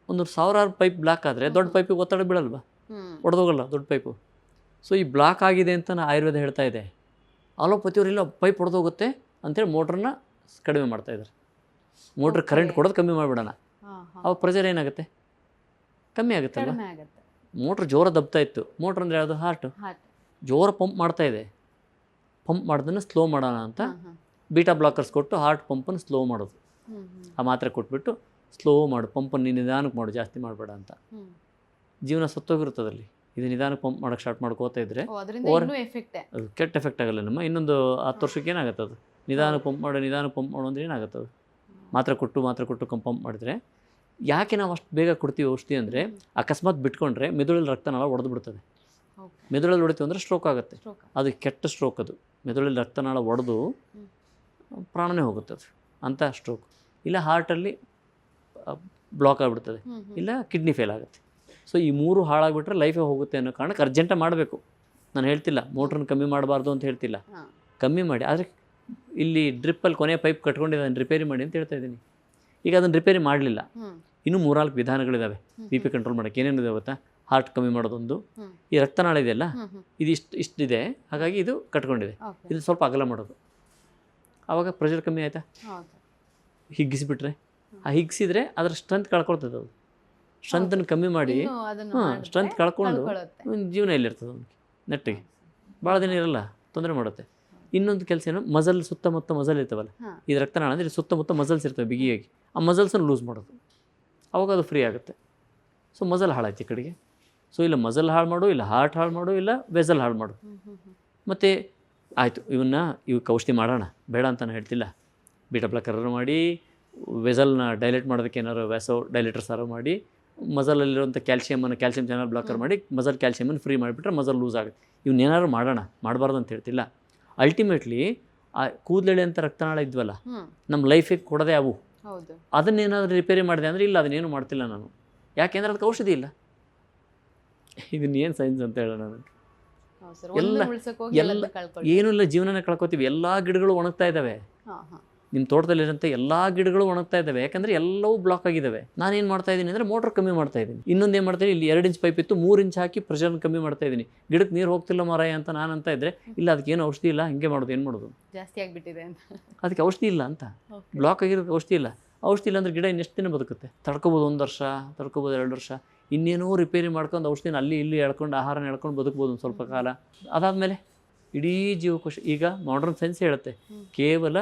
ಒಂದು ಸಾವಿರಾರು ಪೈಪ್ ಬ್ಲಾಕ್ ಆದರೆ ದೊಡ್ಡ ಪೈಪಿಗೆ ಒತ್ತಡ ಬೀಳಲ್ವಾ? ಒಡೆದೋಗಲ್ಲ ದೊಡ್ಡ ಪೈಪು. ಸೊ ಈ ಬ್ಲಾಕ್ ಆಗಿದೆ ಅಂತ ಆಯುರ್ವೇದ ಹೇಳ್ತಾ ಇದೆ. ಅಲೋಪತಿಯವರೆಲ್ಲ ಪೈಪ್ ಹೊಡೆದೋಗುತ್ತೆ ಅಂತೇಳಿ ಮೋಟ್ರನ್ನ ಕಡಿಮೆ ಮಾಡ್ತಾಯಿದ್ದಾರೆ. ಮೋಟ್ರ್ ಕರೆಂಟ್ ಕೊಡೋದು ಕಮ್ಮಿ ಮಾಡಿಬಿಡೋಣ, ಅವಾಗ ಪ್ರೆಷರ್ ಏನಾಗುತ್ತೆ? ಕಮ್ಮಿ ಆಗುತ್ತಲ್ಲ. ಮೋಟ್ರ್ ಜೋರ ದಬ್ತಾ ಇತ್ತು. ಮೋಟ್ರ್ ಅಂದರೆ ಯಾವುದು? ಹಾರ್ಟು. ಜೋರ ಪಂಪ್ ಮಾಡ್ತಾ ಇದೆ. ಪಂಪ್ ಮಾಡೋದನ್ನು ಸ್ಲೋ ಮಾಡೋಣ ಅಂತ ಬೀಟಾ ಬ್ಲಾಕರ್ಸ್ ಕೊಟ್ಟು ಹಾರ್ಟ್ ಪಂಪನ್ನು ಸ್ಲೋ ಮಾಡೋದು. ಆ ಮಾತ್ರೆ ಕೊಟ್ಬಿಟ್ಟು ಸ್ಲೋ ಮಾಡು, ಪಂಪನ್ನು ನಿಧಾನಕ್ಕೆ ಮಾಡು, ಜಾಸ್ತಿ ಮಾಡಬೇಡ ಅಂತ. ಜೀವನ ಸತ್ತೋಗಿರುತ್ತದಲ್ಲಿ. ಇದು ನಿಧಾನಕ್ಕೆ ಪಂಪ್ ಮಾಡೋಕ್ಕೆ ಸ್ಟಾರ್ಟ್ ಮಾಡ್ಕೋತಾ ಇದ್ದರೆ ಅದು ಕೆಟ್ಟ ಎಫೆಕ್ಟ್ ಆಗಲ್ಲ. ನಮ್ಮ ಇನ್ನೊಂದು 10 ವರ್ಷಕ್ಕೆ ಏನಾಗುತ್ತೆ? ಅದು ನಿಧಾನಕ್ಕೆ ಪಂಪ್ ಮಾಡು ಅಂದರೆ ಏನಾಗುತ್ತೆ? ಅದು ಮಾತ್ರೆ ಕೊಟ್ಟು ಪಂಪ್ ಮಾಡಿದರೆ. ಯಾಕೆ ನಾವು ಅಷ್ಟು ಬೇಗ ಕೊಡ್ತೀವಿ ಔಷಧಿ ಅಂದರೆ, ಅಕಸ್ಮಾತ್ ಬಿಟ್ಕೊಂಡ್ರೆ ಮೆದುಳಲ್ಲಿ ರಕ್ತನಾಳ ಒಡೆದು ಬಿಡ್ತದೆ. ಮೆದುಳಲ್ಲಿ ಹೊಡಿತೀವಿ ಅಂದರೆ ಸ್ಟ್ರೋಕ್ ಆಗುತ್ತೆ. ಅದು ಕೆಟ್ಟ ಸ್ಟ್ರೋಕ್. ಅದು ಮೆದುಳಲ್ಲಿ ರಕ್ತನಾಳ ಒಡೆದು ಪ್ರಾಣನೇ ಹೋಗುತ್ತೆ ಅದು, ಅಂಥ ಸ್ಟ್ರೋಕ್. ಇಲ್ಲ ಹಾರ್ಟಲ್ಲಿ ಬ್ಲಾಕ್ ಆಗಿಬಿಡ್ತದೆ, ಇಲ್ಲ ಕಿಡ್ನಿ ಫೇಲ್ ಆಗುತ್ತೆ. ಸೊ ಈ 3 ಹಾಳಾಗಿಬಿಟ್ರೆ ಲೈಫೇ ಹೋಗುತ್ತೆ ಅನ್ನೋ ಕಾರಣಕ್ಕೆ ಅರ್ಜೆಂಟಾಗಿ ಮಾಡಬೇಕು. ನಾನು ಹೇಳ್ತಿಲ್ಲ ಮೋಟ್ರನ್ನ ಕಮ್ಮಿ ಮಾಡಬಾರ್ದು ಅಂತ ಹೇಳ್ತಿಲ್ಲ, ಕಮ್ಮಿ ಮಾಡಿ. ಆದರೆ ಇಲ್ಲಿ ಡ್ರಿಪ್ಪಲ್ಲಿ ಕೊನೆಯ ಪೈಪ್ ಕಟ್ಕೊಂಡಿದ್ದು ಅದನ್ನು ರಿಪೇರಿ ಮಾಡಿ ಅಂತ ಹೇಳ್ತಾ ಇದ್ದೀನಿ. ಈಗ ಅದನ್ನು ರಿಪೇರಿ ಮಾಡಲಿಲ್ಲ, ಇನ್ನೂ 3-4 ವಿಧಾನಗಳಿದ್ದಾವೆ ಬಿ ಪಿ ಕಂಟ್ರೋಲ್ ಮಾಡೋಕ್ಕೆ. ಏನೇನಿದೆ ಗೊತ್ತಾ? ಹಾರ್ಟ್ ಕಮ್ಮಿ ಮಾಡೋದೊಂದು, ಈ ರಕ್ತನಾಳ ಇದೆಯಲ್ಲ ಇದು ಇಷ್ಟಿದೆ, ಹಾಗಾಗಿ ಇದು ಕಟ್ಕೊಂಡಿದೆ, ಇದು ಸ್ವಲ್ಪ ಅಗಲ ಮಾಡೋದು. ಆವಾಗ ಪ್ರೆಷರ್ ಕಮ್ಮಿ ಆಯಿತಾ? ಹಿಗ್ಗಿಸಿಬಿಟ್ರೆ, ಆ ಹಿಗ್ಸಿದ್ರೆ ಅದರ ಸ್ಟ್ರೆಂತ್ ಕಳ್ಕೊಳ್ತದೆ. ಅದು ಸ್ಟ್ರೆಂತನ್ನು ಕಮ್ಮಿ ಮಾಡಿ ಸ್ಟ್ರೆಂತ್ ಕಳ್ಕೊಂಡು ಜೀವನ ಎಲ್ಲಿರ್ತದೆ ಅವನಿಗೆ ನೆಟ್ಟಿಗೆ, ಭಾಳ ದಿನ ಇರಲ್ಲ, ತೊಂದರೆ ಮಾಡುತ್ತೆ. ಇನ್ನೊಂದು ಕೆಲಸ ಏನು, ಸುತ್ತಮುತ್ತ ಮಸಲ್ ಇರ್ತವಲ್ಲ, ಇದು ರಕ್ತನಾಳ ಅಂದರೆ ಸುತ್ತಮುತ್ತ ಮಸಲ್ಸ್ ಇರ್ತವೆ ಬಿಗಿಯಾಗಿ, ಆ ಮಸಲ್ಸನ್ನು ಲೂಸ್ ಮಾಡೋದು, ಅವಾಗ ಅದು ಫ್ರೀ ಆಗುತ್ತೆ. ಸೊ ಮಸಲ್ ಹಾಳಾಯ್ತು ಈ ಕಡೆಗೆ. ಸೊ ಇಲ್ಲ ಮಸಲ್ ಹಾಳು ಮಾಡು, ಇಲ್ಲ ಹಾರ್ಟ್ ಹಾಳು ಮಾಡು, ಇಲ್ಲ ವೆಸಲ್ ಹಾಳು ಮಾಡು. ಮತ್ತು ಆಯಿತು ಇವಕ್ಕೆ ಔಷಧಿ ಮಾಡೋಣ ಬೇಡ ಅಂತ ನಾನು ಹೇಳ್ತಿಲ್ಲ. ಬೀಟಾ ಬ್ಲಾಕರ್ ಮಾಡಿ, ವೆಸಲ್ನ ಡೈಲೇಟ್ ಮಾಡೋದಕ್ಕೆ ಏನಾರು ವ್ಯಾಸೋ ಡೈಲೇಟರ್ ಸಾರು ಮಾಡಿ, ಮಸಲಲ್ಲಿರುವಂಥ ಕ್ಯಾಲ್ಸಿಯಮ್ ಚಾನಲ್ ಬ್ಲಾಕರ್ ಮಾಡಿ ಮಸಲ್ ಕ್ಯಾಲ್ಸಿಯಮನ್ನು ಫ್ರೀ ಮಾಡಿಬಿಟ್ರೆ ಮಸಲ್ ಲೂಸ್ ಆಗುತ್ತೆ. ಇವನ್ನೇನಾದ್ರು ಮಾಡೋಣ, ಮಾಡಬಾರ್ದು ಅಂತ ಹೇಳ್ತಿಲ್ಲ. ಅಲ್ಟಿಮೇಟ್ಲಿ ಆ ಕೂದಲೆಳೆ ಅಂತ ರಕ್ತನಾಳ ಇದ್ವಲ್ಲ, ನಮ್ಮ ಲೈಫಿಗೆ ಕೊಡೋದೇ ಅವು. ಅದನ್ನೇನಾದರೂ ರಿಪೇರಿ ಮಾಡಿದೆ ಅಂದರೆ ಇಲ್ಲ, ಅದನ್ನೇನು ಮಾಡ್ತಿಲ್ಲ ನಾನು. ಯಾಕೆಂದರೆ ಅದಕ್ಕೆ ಔಷಧಿ ಇಲ್ಲ. ಇದನ್ನೇನು ಸೈನ್ಸ್ ಅಂತ ಹೇಳೋಣ ನನಗೆ. ಏನೂ ಇಲ್ಲ, ಜೀವನನೇ ಕಳ್ಕೊತೀವಿ. ಎಲ್ಲ ಗಿಡಗಳು ಒಣಗ್ತಾ ಇದ್ದಾವೆ. ನಿಮ್ಮ ತೋಟದಲ್ಲಿರೋಂಥ ಎಲ್ಲ ಗಿಡಗಳು ಒಣಗ್ತಾ ಇದ್ದಾವೆ, ಯಾಕಂದರೆ ಎಲ್ಲವೂ ಬ್ಲಾಕ್ ಆಗಿದ್ದಾವೆ. ನಾನೇನು ಮಾಡ್ತಾ ಇದ್ದೀನಿ ಅಂದರೆ ಮೋಟ್ರ್ ಕಮ್ಮಿ ಮಾಡ್ತಾ ಇದ್ದೀನಿ. ಇನ್ನೊಂದು ಏನು ಮಾಡ್ತೀನಿ, ಇಲ್ಲಿ 2 ಇಂಚ್ ಪೈಪ್ ಇತ್ತು, 3 ಇಂಚ್ ಹಾಕಿ ಪ್ರೆಷರ್ನ ಕಮ್ಮಿ ಮಾಡ್ತಾ ಇದ್ದೀನಿ. ಗಿಡಕ್ಕೆ ನೀರು ಹೋಗ್ತಿಲ್ಲ ಮಾರಾಯ ಅಂತ ನಾನು ಅಂತ ಇದ್ದರೆ, ಇಲ್ಲ ಅದಕ್ಕೆ ಏನು ಔಷಧಿ ಇಲ್ಲ, ಹಂಗೆ ಮಾಡೋದು. ಏನು ಮಾಡೋದು? ಜಾಸ್ತಿ ಆಗಿಬಿಟ್ಟಿದೆ ಅಂತ ಅದಕ್ಕೆ ಔಷಧಿ ಇಲ್ಲ ಅಂತ. ಬ್ಲಾಕ್ ಆಗಿರೋದು ಔಷಧಿ ಇಲ್ಲ. ಔಷಧಿ ಇಲ್ಲ ಅಂದರೆ ಗಿಡ ಇನ್ನೆಷ್ಟು ದಿನ ಬದುಕುತ್ತೆ? ತಡ್ಕೊಬೋದು 1 ವರ್ಷ, ತಡ್ಕೊಬೋದು 2 ವರ್ಷ. ಇನ್ನೇನೋ ರಿಪೇರಿ ಮಾಡ್ಕೊಂಡು ಔಷಧಿನ ಅಲ್ಲಿ ಇಲ್ಲಿ ಎಳ್ಕೊಂಡು, ಆಹಾರನ ಎಳ್ಕೊಂಡು ಬದುಕ್ಬೋದು ಒಂದು ಸ್ವಲ್ಪ ಕಾಲ. ಅದಾದಮೇಲೆ ಇಡೀ ಜೀವಕೋಶ. ಈಗ ಮಾಡರ್ನ್ ಸೈನ್ಸ್ ಹೇಳುತ್ತೆ, ಕೇವಲ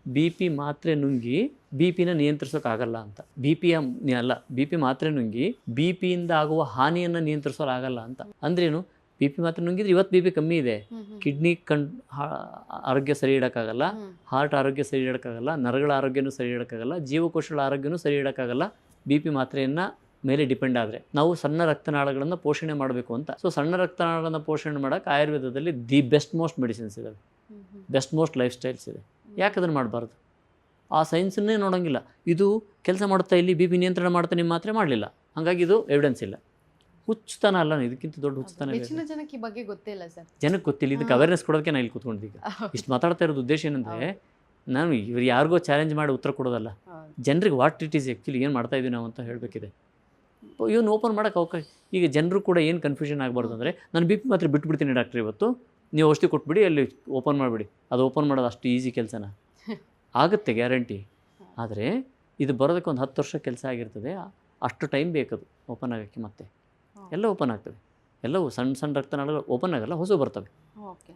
BP ಮಾತ್ರೆ ನುಂಗಿ BP ನಿಯಂತ್ರಿಸೋಕ್ಕಾಗಲ್ಲ ಅಂತ. BP ಮಾತ್ರೆ ನುಂಗಿ BP ಆಗುವ ಹಾನಿಯನ್ನು ನಿಯಂತ್ರಿಸೋಕ್ಕಾಗಲ್ಲ ಅಂತ. ಅಂದ್ರೇನು? BP ಮಾತ್ರೆ ನುಂಗಿದ್ರೆ ಇವತ್ತು BP ಕಮ್ಮಿ ಇದೆ, ಕಿಡ್ನಿ ಆರೋಗ್ಯ ಸರಿ ಇಡೋಕ್ಕಾಗಲ್ಲ, ಹಾರ್ಟ್ ಆರೋಗ್ಯ ಸರಿ ಇಡೋಕ್ಕಾಗಲ್ಲ, ನರಗಳ ಆರೋಗ್ಯನೂ ಸರಿ ಇಡೋಕ್ಕಾಗಲ್ಲ, ಜೀವಕೋಶಗಳ ಆರೋಗ್ಯನೂ ಸರಿ ಇಡೋಕ್ಕಾಗಲ್ಲ, ಬಿ ಪಿ ಮಾತ್ರೆಯನ್ನು ಮೇಲೆ ಡಿಪೆಂಡ್ ಆದರೆ. ನಾವು ಸಣ್ಣ ರಕ್ತನಾಳಗಳನ್ನು ಪೋಷಣೆ ಮಾಡಬೇಕು ಅಂತ. ಸೊ ಸಣ್ಣ ರಕ್ತನಾಳಗಳನ್ನು ಪೋಷಣೆ ಮಾಡೋಕ್ಕೆ ಆಯುರ್ವೇದದಲ್ಲಿ ದಿ ಬೆಸ್ಟ್ ಮೋಸ್ಟ್ ಮೆಡಿಸಿನ್ಸ್ ಇದ್ದಾವೆ, ಬೆಸ್ಟ್ ಮೋಸ್ಟ್ ಲೈಫ್ ಸ್ಟೈಲ್ಸ್ ಇದೆ. ಯಾಕೆ ಅದನ್ನು ಮಾಡಬಾರ್ದು? ಆ ಸೈನ್ಸನ್ನೇ ನೋಡೋಂಗಿಲ್ಲ. ಇದು ಕೆಲಸ ಮಾಡುತ್ತಾ, ಇಲ್ಲಿ ಬಿ ಪಿ ನಿಯಂತ್ರಣ ಮಾಡ್ತಾ, ನಿಮ್ಮ ಮಾತ್ರೆ ಮಾಡಲಿಲ್ಲ, ಹಾಗಾಗಿ ಇದು ಎವಿಡೆನ್ಸ್ ಇಲ್ಲ. ಹುಚ್ಚುತನ ಅಲ್ಲ, ಇದಕ್ಕಿಂತ ದೊಡ್ಡ ಹುಚ್ಚುತನ ಹೆಚ್ಚಿನ ಜನಕ್ಕೆ ಈ ಬಗ್ಗೆ ಗೊತ್ತಿಲ್ಲ ಸರ್. ಜನಕ್ಕೆ ಗೊತ್ತಿಲ್ಲ. ಇದಕ್ಕೆ ಅವೇರ್ನೆಸ್ ಕೊಡೋದಕ್ಕೆ ನಾನು ಇಲ್ಲಿ ಕೂತ್ಕೊಂಡಿದ್ದೀಗ. ಇಷ್ಟು ಮಾತಾಡ್ತಾ ಇರೋದು ಉದ್ದೇಶ ಏನಂದರೆ, ನಾನು ಇವ್ರು ಯಾರಿಗೋ ಚಾಲೆಂಜ್ ಮಾಡಿ ಉತ್ತರ ಕೊಡೋದಲ್ಲ, ಜನರಿಗೆ ವಾಟ್ ಇಟ್ ಈಸ್ ಆ್ಯಕ್ಚುಲಿ ಏನು ಮಾಡ್ತಾ ಇದ್ದೀವಿ ನಾವು ಅಂತ ಹೇಳಬೇಕಿದೆ. ಇವನು ಓಪನ್ ಮಾಡೋಕ್ಕೆ ಅವಕಾಶ. ಈಗ ಜನರು ಕೂಡ ಏನು ಕನ್ಫ್ಯೂಷನ್ ಆಗಬಾರ್ದು ಅಂದರೆ, ನಾನು ಬಿ ಪಿ ಮಾತ್ರ ಬಿಟ್ಬಿಡ್ತೀನಿ ಡಾಕ್ಟ್ರ್, ಇವತ್ತು ನೀವು ಔಷಧಿ ಕೊಟ್ಬಿಡಿ, ಅಲ್ಲಿ ಓಪನ್ ಮಾಡಿಬಿಡಿ. ಅದು ಓಪನ್ ಮಾಡೋದು ಅಷ್ಟು ಈಸಿ ಕೆಲಸನ? ಆಗುತ್ತೆ, ಗ್ಯಾರಂಟಿ. ಆದರೆ ಇದು ಬರೋದಕ್ಕೆ ಒಂದು 10 ವರ್ಷ ಕೆಲಸ ಆಗಿರ್ತದೆ. ಅಷ್ಟು ಟೈಮ್ ಬೇಕದು ಓಪನ್ ಆಗೋಕ್ಕೆ. ಮತ್ತೆ ಎಲ್ಲ ಓಪನ್ ಆಗ್ತವೆ. ಎಲ್ಲವೂ ಸಣ್ಣ ಸಣ್ಣ ರಕ್ತನಾಳಗಳು ಓಪನ್ ಆಗಲ್ಲ, ಹೊಸ ಬರ್ತವೆ.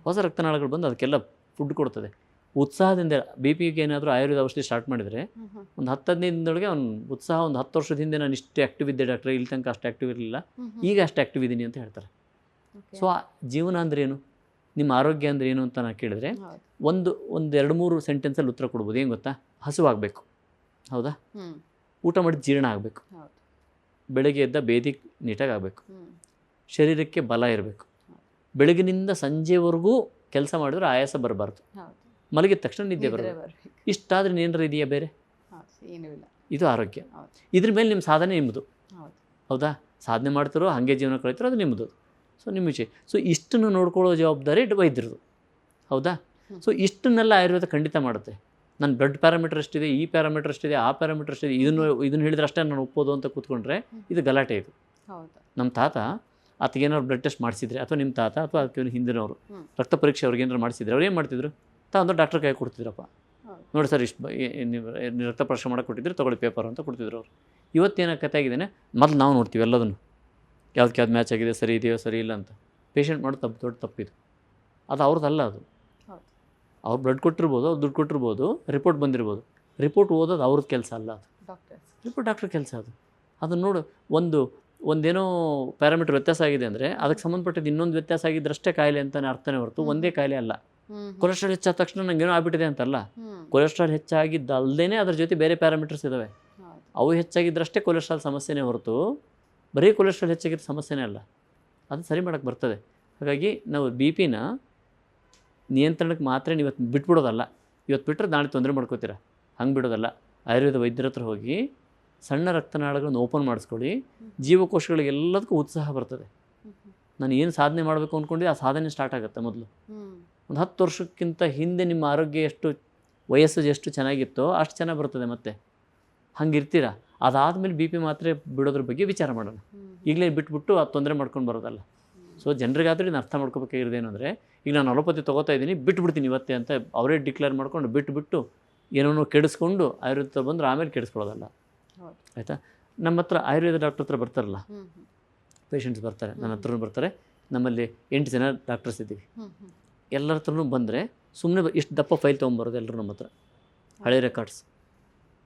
ಹೊಸ ರಕ್ತನಾಳಗಳು ಬಂದು ಅದಕ್ಕೆಲ್ಲ ಫುಡ್ ಕೊಡ್ತದೆ. ಉತ್ಸಾಹದಿಂದ ಬಿ ಪಿಗೆ ಏನಾದರೂ ಆಯುರ್ವೇದ ಔಷಧಿ ಸ್ಟಾರ್ಟ್ ಮಾಡಿದರೆ ಒಂದು 10-15 ದಿನದೊಳಗೆ ಅವ್ನು ಉತ್ಸಾಹ, ಒಂದು 10 ವರ್ಷದ ಹಿಂದೆ ನಾನು ಇಷ್ಟು ಆ್ಯಕ್ಟಿವ್ ಇದ್ದೆ ಡಾಕ್ಟ್ರೆ, ಇಲ್ಲಿ ತನಕ ಅಷ್ಟು ಆ್ಯಕ್ಟಿವ್ ಇರಲಿಲ್ಲ, ಈಗ ಅಷ್ಟು ಆ್ಯಕ್ಟಿವ್ ಇದ್ದೀನಿ ಅಂತ ಹೇಳ್ತಾರೆ. ಸೊ ಜೀವನ ಅಂದರೆ ಏನು, ನಿಮ್ಮ ಆರೋಗ್ಯ ಅಂದರೆ ಏನು ಅಂತ ನಾನು ಕೇಳಿದ್ರೆ ಒಂದು 2-3 ಸೆಂಟೆನ್ಸಲ್ಲಿ ಉತ್ತರ ಕೊಡ್ಬೋದು. ಏನು ಗೊತ್ತಾ? ಹಸುವಾಗಬೇಕು, ಹೌದಾ? ಊಟ ಮಾಡಿದ ಜೀರ್ಣ ಆಗಬೇಕು, ಬೆಳಗ್ಗೆ ಎದ್ದ ಬೇದಿ ನೀಟಾಗಿ ಆಗಬೇಕು, ಶರೀರಕ್ಕೆ ಬಲ ಇರಬೇಕು, ಬೆಳಗಿನಿಂದ ಸಂಜೆವರೆಗೂ ಕೆಲಸ ಮಾಡಿದ್ರೆ ಆಯಾಸ ಬರಬಾರ್ದು, ಮಲಗಿದ ತಕ್ಷಣ ನಿದ್ದೆ ಬರಬೇಕು. ಇಷ್ಟಾದ್ರೆ ಏನಾರ ಇದೆಯಾ ಬೇರೆ? ಇದು ಆರೋಗ್ಯ. ಇದ್ರ ಮೇಲೆ ನಿಮ್ಮ ಸಾಧನೆ ನಿಮ್ಮದು, ಹೌದಾ? ಸಾಧನೆ ಮಾಡ್ತಿರೋ ಹಾಗೆ ಜೀವನ ಕಳೀತಿರೋ ಅದು ನಿಮ್ಮದು. ಸೊ ನಿಮ್ಮ ವಿಷಯ. ಸೊ ಇಷ್ಟನ್ನು ನೋಡ್ಕೊಳ್ಳೋ ಜವಾಬ್ದಾರಿ ವೈದ್ಯರದು, ಹೌದಾ? ಸೊ ಇಷ್ಟನ್ನೆಲ್ಲ ಆಯುರ್ವೇದ ಖಂಡಿತ ಮಾಡುತ್ತೆ. ನನ್ನ ಬ್ಲಡ್ ಪ್ಯಾರಾಮೀಟರ್ ಎಷ್ಟಿದೆ, ಈ ಪ್ಯಾರಾಮೀಟರ್ ಎಷ್ಟಿದೆ, ಆ ಪ್ಯಾರಾಮೀಟರ್ ಎಷ್ಟಿದೆ, ಇದನ್ನು ಹೇಳಿದ್ರೆ ಅಷ್ಟೇ ನಾನು ಒಪ್ಪೋದು ಅಂತ ಕೂತ್ಕೊಂಡ್ರೆ ಇದು ಗಲಾಟೆ. ಇದು ನಮ್ಮ ತಾತ ಆತಗೇನಾದ್ರು ಬ್ಲಡ್ ಟೆಸ್ಟ್ ಮಾಡಿಸಿದ್ರೆ, ಅಥವಾ ನಿಮ್ಮ ತಾತ ಅಥವಾ ಅದಕ್ಕೆ ಹಿಂದಿನವರು ರಕ್ತ ಪರೀಕ್ಷೆ ಅವ್ರಿಗೆ ಏನಾರು ಮಾಡಿಸಿದ್ರೆ ಅವ್ರು ಏನು ಮಾಡ್ತಿದ್ರು? ಒಂದು ಡಾಕ್ಟ್ರ್ ಕೈ ಕೊಡ್ತಿದ್ರಪ್ಪ, ನೋಡಿ ಸರ್ ಇಷ್ಟು ನೀವು ರಕ್ತ ಪರೀಕ್ಷೆ ಮಾಡೋಕೆ ಕೊಟ್ಟಿದ್ರೆ ತೊಗೊಳ್ಳಿ ಪೇಪರ್ ಅಂತ ಕೊಡ್ತಿದ್ರು ಅವರು. ಇವತ್ತೇನೋ ಕತೆ ಆಗಿದ್ದೇನೆ, ಮೊದಲು ನಾವು ನೋಡ್ತೀವಿ ಎಲ್ಲದನ್ನು, ಯಾವ್ದು ಮ್ಯಾಚ್ ಆಗಿದೆ, ಸರಿ ಇದೆಯೋ ಸರಿ ಇಲ್ಲ ಅಂತ. ಪೇಷಂಟ್ ಮಾಡೋ ದೊಡ್ಡ ತಪ್ಪಿದು. ಅದು ಅವ್ರದ್ದಲ್ಲ. ಅದು ಅವ್ರು ಬ್ಲಡ್ ಕೊಟ್ಟಿರ್ಬೋದು, ಅವ್ರು ದುಡ್ಡು ಕೊಟ್ಟಿರ್ಬೋದು, ರಿಪೋರ್ಟ್ ಬಂದಿರ್ಬೋದು. ರಿಪೋರ್ಟ್ ಓದೋದು ಅವ್ರದ್ದು ಕೆಲಸ ಅಲ್ಲ, ಅದು ರಿಪೋರ್ಟ್ ಡಾಕ್ಟ್ರ್ ಕೆಲಸ. ಅದನ್ನು ನೋಡು, ಒಂದೇನೋ ಪ್ಯಾರಾಮೀಟರ್ ವ್ಯತ್ಯಾಸ ಆಗಿದೆ ಅಂದರೆ ಅದಕ್ಕೆ ಸಂಬಂಧಪಟ್ಟಿದ್ದು ಇನ್ನೊಂದು ವ್ಯತ್ಯಾಸ ಆಗಿದ್ದರಷ್ಟೇ ಕಾಯಿಲೆ ಅಂತಲೇ ಅರ್ಥನೇ ಹೊರತು ಒಂದೇ ಕಾಯಿಲೆ ಅಲ್ಲ. ಕೊಲೆಸ್ಟ್ರಾಲ್ ಹೆಚ್ಚಾದ ತಕ್ಷಣ ನಂಗೇನೋ ಆಗ್ಬಿಟ್ಟಿದೆ ಅಂತಲ್ಲ. ಕೊಲೆಸ್ಟ್ರಾಲ್ ಹೆಚ್ಚಾಗಿದ್ದಲ್ಲದೇ ಅದ್ರ ಜೊತೆ ಬೇರೆ ಪ್ಯಾರಾಮೀಟರ್ಸ್ ಇದ್ದಾವೆ, ಅವು ಹೆಚ್ಚಾಗಿದ್ದರಷ್ಟೇ ಕೊಲೆಸ್ಟ್ರಾಲ್ ಸಮಸ್ಯೆನೇ ಹೊರತು ಬರೀ ಕೊಲೆಸ್ಟ್ರಾಲ್ ಹೆಚ್ಚಾಗಿದ್ದ ಸಮಸ್ಯೆನೇ ಅಲ್ಲ. ಅದು ಸರಿ ಮಾಡೋಕ್ಕೆ ಬರ್ತದೆ. ಹಾಗಾಗಿ ನಾವು ಬಿ ಪಿನ ನಿಯಂತ್ರಣಕ್ಕೆ ಮಾತ್ರ ಇವತ್ತು ಬಿಟ್ಬಿಡೋದಲ್ಲ. ಇವತ್ತು ಬಿಟ್ಟರೆ ನಾಳೆ ತೊಂದರೆ ಮಾಡ್ಕೋತೀರ, ಹಂಗೆ ಬಿಡೋದಲ್ಲ. ಆಯುರ್ವೇದ ವೈದ್ಯರ ಹತ್ರ ಹೋಗಿ ಸಣ್ಣ ರಕ್ತನಾಳಗಳನ್ನು ಓಪನ್ ಮಾಡಿಸ್ಕೊಳ್ಳಿ. ಜೀವಕೋಶಗಳಿಗೆಲ್ಲದಕ್ಕೂ ಉತ್ಸಾಹ ಬರ್ತದೆ. ನಾನು ಏನು ಸಾಧನೆ ಮಾಡಬೇಕು ಅಂದ್ಕೊಂಡು ಆ ಸಾಧನೆ ಸ್ಟಾರ್ಟ್ ಆಗುತ್ತೆ. ಮೊದಲು ಒಂದು 10 ವರ್ಷಕ್ಕಿಂತ ಹಿಂದೆ ನಿಮ್ಮ ಆರೋಗ್ಯ ವಯಸ್ಸು ಎಷ್ಟು ಚೆನ್ನಾಗಿತ್ತೋ ಅಷ್ಟು ಚೆನ್ನಾಗಿ ಬರ್ತದೆ. ಮತ್ತೆ ಹಂಗಿರ್ತೀರ. ಅದಾದಮೇಲೆ ಬಿ ಪಿ ಮಾತ್ರೆ ಬಿಡೋದ್ರ ಬಗ್ಗೆ ವಿಚಾರ ಮಾಡೋಣ. ಈಗಲೇ ಬಿಟ್ಬಿಟ್ಟು ಅದು ತೊಂದರೆ ಮಾಡ್ಕೊಂಡು ಬರೋದಲ್ಲ. ಸೊ ಜನರಿಗಾದ್ರೆ ಇದನ್ನು ಅರ್ಥ ಮಾಡ್ಕೋಬೇಕಾಗಿರೋದೇನು ಅಂದರೆ, ಈಗ ನಾನು ಅಲೋಪತಿ ತೊಗೋತಾ ಇದ್ದೀನಿ, ಬಿಟ್ಬಿಡ್ತೀನಿ ಇವತ್ತೇ ಅಂತ ಅವರೇ ಡಿಕ್ಲೇರ್ ಮಾಡ್ಕೊಂಡು ಬಿಟ್ಟು ಏನೋ ಕೆಡಿಸ್ಕೊಂಡು ಆಯುರ್ವೇದ ಬಂದ್ರೆ ಆಮೇಲೆ ಕೆಡಿಸ್ಕೊಳ್ಳೋದಲ್ಲ. ಆಯಿತಾ? ನಮ್ಮ ಹತ್ರ ಆಯುರ್ವೇದ ಡಾಕ್ಟರ್ ಹತ್ರ ಬರ್ತಾರಲ್ಲ, ಪೇಷಂಟ್ಸ್ ಬರ್ತಾರೆ, ನನ್ನ ಹತ್ರನೂ ಬರ್ತಾರೆ. ನಮ್ಮಲ್ಲಿ 8 ಜನ ಡಾಕ್ಟರ್ಸ್ ಇದ್ದೀವಿ. ಎಲ್ಲರ ಹತ್ರನೂ ಬಂದರೆ ಸುಮ್ಮನೆ ಇಷ್ಟು ದಪ್ಪ ಫೈಲ್ ತೊಗೊಂಬರೋದು ಎಲ್ಲರೂ ನಮ್ಮ ಹತ್ರ. ಹಳೆ ರೆಕಾರ್ಡ್ಸ್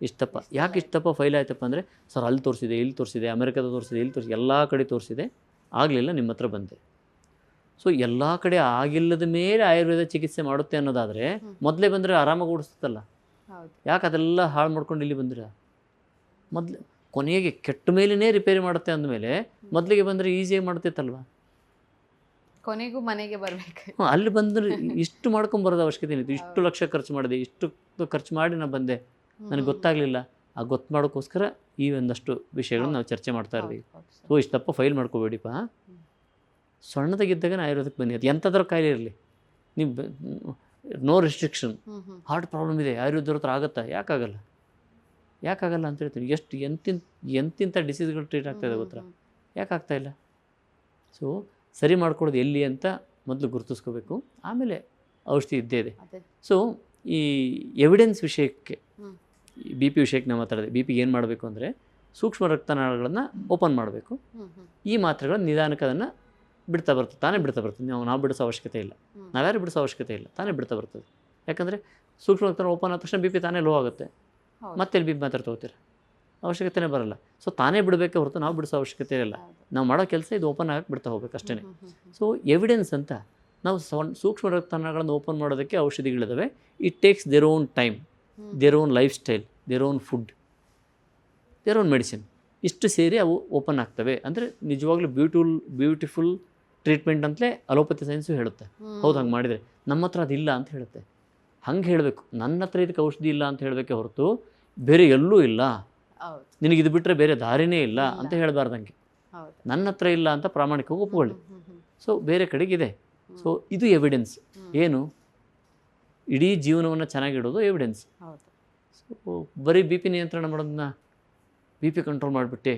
ಇಷ್ಟು ದಪ್ಪ. ಯಾಕೆ ಇಷ್ಟು ದಪ್ಪ ಫೈಲ್ ಆಯ್ತಪ್ಪ ಅಂದರೆ, ಸರ್ ಅಲ್ಲಿ ತೋರಿಸಿದೆ, ಇಲ್ಲಿ ತೋರಿಸಿದೆ, ಅಮೆರಿಕದ ತೋರಿಸಿದೆ, ಇಲ್ಲಿ ತೋರಿಸಿ, ಎಲ್ಲ ಕಡೆ ತೋರಿಸಿದೆ, ಆಗಲಿಲ್ಲ, ನಿಮ್ಮ ಹತ್ರ ಬಂದೆ. ಸೊ ಎಲ್ಲ ಕಡೆ ಆಗಿಲ್ಲದ ಮೇಲೆ ಆಯುರ್ವೇದ ಚಿಕಿತ್ಸೆ ಮಾಡುತ್ತೆ ಅನ್ನೋದಾದರೆ ಮೊದಲೇ ಬಂದರೆ ಆರಾಮಾಗಿ ಓಡಿಸ್ತಲ್ಲ. ಯಾಕೆ ಅದೆಲ್ಲ ಹಾಳು ಮಾಡ್ಕೊಂಡು ಇಲ್ಲಿ ಬಂದಿರ? ಮೊದಲು ಕೊನೆಗೆ ಕೆಟ್ಟ ಮೇಲೇ ರಿಪೇರಿ ಮಾಡುತ್ತೆ ಅಂದಮೇಲೆ ಮೊದಲಿಗೆ ಬಂದರೆ ಈಸಿಯಾಗಿ ಮಾಡ್ತೈತಲ್ವ? ಕೊನೆಗೂ ಮನೆಗೆ ಬರಬೇಕು. ಅಲ್ಲಿ ಬಂದರೆ ಇಷ್ಟು ಮಾಡ್ಕೊಂಬರೋದು ಅವಶ್ಯಕತೆ ಏನಿತ್ತು? ಇಷ್ಟು ಲಕ್ಷ ಖರ್ಚು ಮಾಡಿದೆ, ಇಷ್ಟು ಖರ್ಚು ಮಾಡಿ ನಾನು ಬಂದೆ, ನನಗೆ ಗೊತ್ತಾಗಲಿಲ್ಲ. ಆ ಗೊತ್ತು ಮಾಡೋಕ್ಕೋಸ್ಕರ ಈ ಒಂದಷ್ಟು ವಿಷಯಗಳನ್ನ ನಾವು ಚರ್ಚೆ ಮಾಡ್ತಾ ಇರ್ತೀವಿ. So ಇಷ್ಟಪ್ಪ file ಮಾಡ್ಕೋಬೇಡಿಪ್ಪ. ಸಣ್ಣದಾಗಿದ್ದಾಗ ಆಯುರ್ವೇದಕ್ಕೆ ಬನ್ನಿ. ಅದು ಎಂಥದ್ರ ಕಾಯಿಲೆ ಇರಲಿ, ನೀವು ನೋ ರೆಸ್ಟ್ರಿಕ್ಷನ್. ಹಾರ್ಟ್ ಪ್ರಾಬ್ಲಮ್ ಇದೆ, ಆಯುರ್ವೇದರ ಹತ್ರ ಆಗುತ್ತಾ? ಯಾಕಾಗಲ್ಲ ಅಂತ ಹೇಳ್ತೀನಿ. ಎಷ್ಟು ಎಂತಿಂಥ ಡಿಸೀಸ್ಗಳು ಟ್ರೀಟ್ ಆಗ್ತಾಯಿದೆ ಗೊತ್ತಾ? ಯಾಕೆ ಆಗ್ತಾಯಿಲ್ಲ? ಸೊ ಸರಿ ಮಾಡ್ಕೊಳ್ಳೋದು ಎಲ್ಲಿ ಅಂತ ಮೊದಲು ಗುರುತಿಸ್ಕೋಬೇಕು. ಆಮೇಲೆ ಔಷಧಿ ಇದ್ದೇ ಇದೆ. ಸೊ ಈ ಎವಿಡೆನ್ಸ್ ವಿಷಯಕ್ಕೆ, ಬಿ ಪಿ ವಿಷಯಕ್ಕೆ ನಾವು ಮಾತಾಡಿದೆ. ಬಿ ಪಿಗೆ ಏನು ಮಾಡಬೇಕು ಅಂದರೆ, ಸೂಕ್ಷ್ಮ ರಕ್ತನಾಳಗಳನ್ನು ಓಪನ್ ಮಾಡಬೇಕು. ಈ ಮಾತ್ರೆಗಳನ್ನು ನಿಧಾನಕ್ಕೆ ಅದನ್ನು ಬಿಡ್ತಾ ಬರ್ತದೆ, ತಾನೇ ಬಿಡ್ತಾ ಬರ್ತದೆ. ನಾವು ಬಿಡಿಸೋ ಅವಶ್ಯಕತೆ ಇಲ್ಲ, ನಾವ್ಯಾರು ಬಿಡಿಸೋ ಅವಶ್ಯಕತೆ ಇಲ್ಲ, ತಾನೇ ಬಿಡ್ತಾ ಬರ್ತದೆ. ಯಾಕಂದರೆ ಸೂಕ್ಷ್ಮ ರಕ್ತನಾಳ ಓಪನ್ ಆದ ತಕ್ಷಣ ಬಿ ಪಿ ತಾನೇ ಲೋ ಆಗುತ್ತೆ. ಮತ್ತೆ ಬಿ ಪಿ ಮಾತ್ರ ತೊಗೋತೀರ, ಅವಶ್ಯಕತೆನೇ ಬರಲ್ಲ. ಸೊ ತಾನೇ ಬಿಡಬೇಕೆ ಹೊರತು ನಾವು ಬಿಡಿಸೋ ಅವಶ್ಯಕತೆ ಇಲ್ಲ. ನಾವು ಮಾಡೋ ಕೆಲಸ ಇದು ಓಪನ್ ಆಗಕ್ಕೆ ಬಿಡ್ತಾ ಹೋಗ್ಬೇಕು ಅಷ್ಟೇ. ಸೊ ಎವಿಡೆನ್ಸ್ ಅಂತ ನಾವು ಸೂಕ್ಷ್ಮ ರಕ್ತನಾಳಗಳನ್ನು ಓಪನ್ ಮಾಡೋದಕ್ಕೆ ಔಷಧಿಗಳಿದ್ದಾವೆ. It takes their own time, their own lifestyle, their own food. Their own medicine. ಇಷ್ಟು ಸೇರಿ ಅವು ಓಪನ್ ಆಗ್ತವೆ. ಅಂದರೆ ನಿಜವಾಗ್ಲೂ ಬ್ಯೂಟಿಫುಲ್ ಟ್ರೀಟ್ಮೆಂಟ್ ಅಂತಲೇ ಅಲೋಪತಿ ಸೈನ್ಸು ಹೇಳುತ್ತೆ. ಹೌದು, ಹಂಗೆ ಮಾಡಿದರೆ. ನಮ್ಮ ಹತ್ರ ಅದಿಲ್ಲ ಅಂತ ಹೇಳುತ್ತೆ. ಹಂಗೆ ಹೇಳಬೇಕು. ನನ್ನ ಹತ್ರ ಇದಕ್ಕೆ ಔಷಧಿ ಇಲ್ಲ ಅಂತ ಹೇಳಬೇಕೆ ಹೊರತು ಬೇರೆ ಎಲ್ಲೂ ಇಲ್ಲ, ನಿನಗೆ ಇದು ಬಿಟ್ಟರೆ ಬೇರೆ ದಾರಿನೇ ಇಲ್ಲ ಅಂತ ಹೇಳಬಾರ್ದಂಗೆ. ನನ್ನ ಹತ್ರ ಇಲ್ಲ ಅಂತ ಪ್ರಾಮಾಣಿಕವಾಗಿ ಒಪ್ಕೊಳ್ಳಿ. ಸೊ ಬೇರೆ ಕಡೆಗಿದೆ. ಸೊ ಇದು ಎವಿಡೆನ್ಸ್. ಏನು, ಇಡೀ ಜೀವನವನ್ನು ಚೆನ್ನಾಗಿಡೋದು ಎವಿಡೆನ್ಸ್. ಸೊ ಬರೀ ಬಿ ಪಿ ನಿಯಂತ್ರಣ ಮಾಡೋದನ್ನ, ಬಿ ಪಿ ಕಂಟ್ರೋಲ್ ಮಾಡಿಬಿಟ್ಟೆ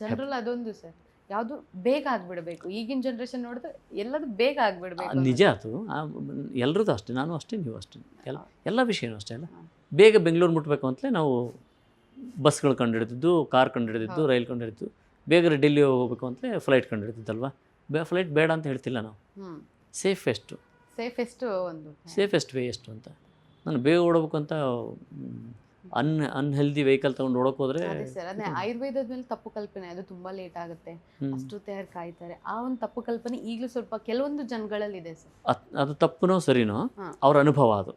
ಜನರಲ್ ಅದೊಂದು ಸರ್, ಯಾವುದು ಬೇಗ ಆಗಿಬಿಡಬೇಕು. ಈಗಿನ ಜನ್ರೇಷನ್ ನೋಡಿದ್ರೆ ಎಲ್ಲದು ಬೇಗ ಆಗಿಬಿಡ್ಬೇಕು. ನಿಜ, ಅದು ಎಲ್ಲರದ್ದು ಅಷ್ಟೇ, ನಾನು ಅಷ್ಟೇ, ನೀವು ಅಷ್ಟೇ, ಎಲ್ಲ ವಿಷಯನೂ ಅಷ್ಟೇ ಅಲ್ಲ. ಬೇಗ ಬೆಂಗಳೂರು ಮುಟ್ಟಬೇಕು ಅಂತಲೇ ನಾವು ಬಸ್ಗಳು ಕಂಡುಹಿಡಿದಿದ್ದು, ಕಾರ್ ಕಂಡುಹಿಡಿದಿದ್ದು, ರೈಲ್ ಕಂಡುಹಿಡಿದ್ದು. ಬೇಗ ಡೆಲ್ಲಿ ಹೋಗಬೇಕು ಅಂತಲೇ ಫ್ಲೈಟ್ ಕಂಡುಹಿಡಿದಿದ್ದಲ್ವಾ. ಫ್ಲೈಟ್ ಬೇಡ ಅಂತ ಹೇಳ್ತಿಲ್ಲ ನಾವು. ಸೇಫೆಸ್ಟ್ ವೇ ಎಷ್ಟು ಅಂತ. ನಾನು ಬೇಗ ಓಡಬೇಕು ಅಂತ ಅನ್ಹೆಲ್ದಿ ವೆಹಿಕಲ್ ತಗೊಂಡು ಓಡೋಕೆ ಹೋದ್ರೆ ಆಯುರ್ವೇದದ ಮೇಲೆ ತಪ್ಪು ಕಲ್ಪನೆ, ಅದು ತುಂಬಾ ಲೇಟ್ ಆಗುತ್ತೆ, ಅಷ್ಟು ತಯಾರು ಕಾಯ್ತಾರೆ. ಆ ಒಂದು ತಪ್ಪು ಕಲ್ಪನೆ ಈಗಲೂ ಸ್ವಲ್ಪ ಕೆಲವೊಂದು ಜನಗಳಲ್ಲಿ ಇದೆ ಸರ್. ಅದು ತಪ್ಪುನೋ ಸರಿನೋ ಅವ್ರ ಅನುಭವ ಅದು.